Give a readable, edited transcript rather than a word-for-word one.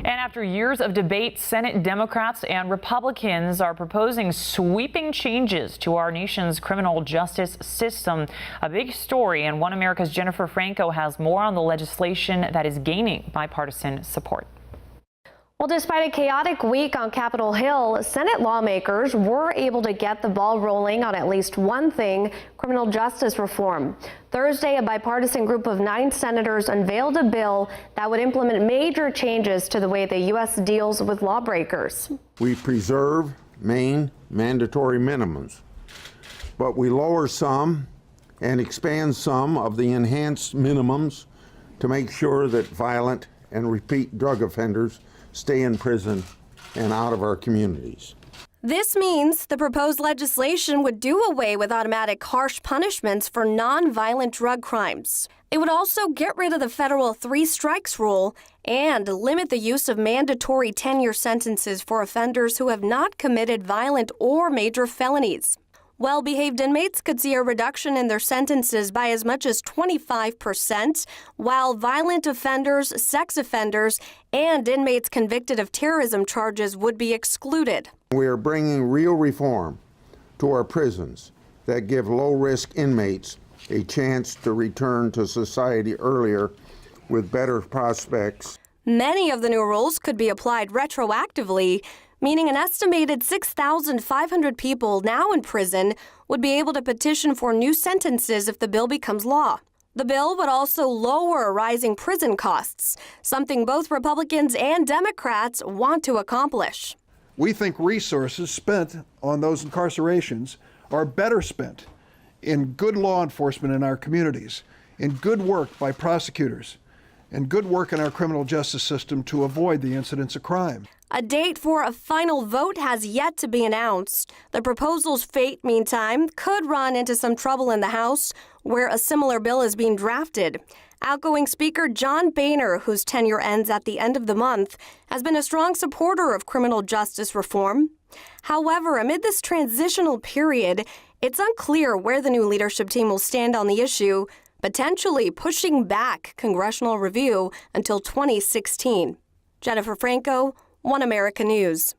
And after years of debate, Senate Democrats and Republicans are proposing sweeping changes to our nation's criminal justice system. A big story, and One America's Jennifer Franco has more on the legislation that is gaining bipartisan support. Well, despite a chaotic week on Capitol Hill, Senate lawmakers were able to get the ball rolling on at least one thing: criminal justice reform. Thursday, a bipartisan group of 9 senators unveiled a bill that would implement major changes to the way the U.S. deals with lawbreakers. We preserve Maine mandatory minimums, but we lower some and expand some of the enhanced minimums to make sure that violent and repeat drug offenders stay in prison and out of our communities. This means the proposed legislation would do away with automatic harsh punishments for non-violent drug crimes. It would also get rid of the federal 3 strikes rule and limit the use of mandatory 10-year sentences for offenders who have not committed violent or major felonies. Well-behaved inmates could see a reduction in their sentences by as much as 25%, while violent offenders, sex offenders, and inmates convicted of terrorism charges would be excluded. We are bringing real reform to our prisons that give low-risk inmates a chance to return to society earlier with better prospects. Many of the new rules could be applied retroactively, meaning an estimated 6,500 people now in prison would be able to petition for new sentences if the bill becomes law. The bill would also lower rising prison costs, something both Republicans and Democrats want to accomplish. We think resources spent on those incarcerations are better spent in good law enforcement in our communities, in good work by prosecutors, and good work in our criminal justice system to avoid the incidents of crime. A date for a final vote has yet to be announced. The proposal's fate, meantime, could run into some trouble in the House, where a similar bill is being drafted. Outgoing Speaker John Boehner, whose tenure ends at the end of the month, has been a strong supporter of criminal justice reform. However, amid this transitional period, it's unclear where the new leadership team will stand on the issue, potentially pushing back congressional review until 2016. Jennifer Franco, One America News.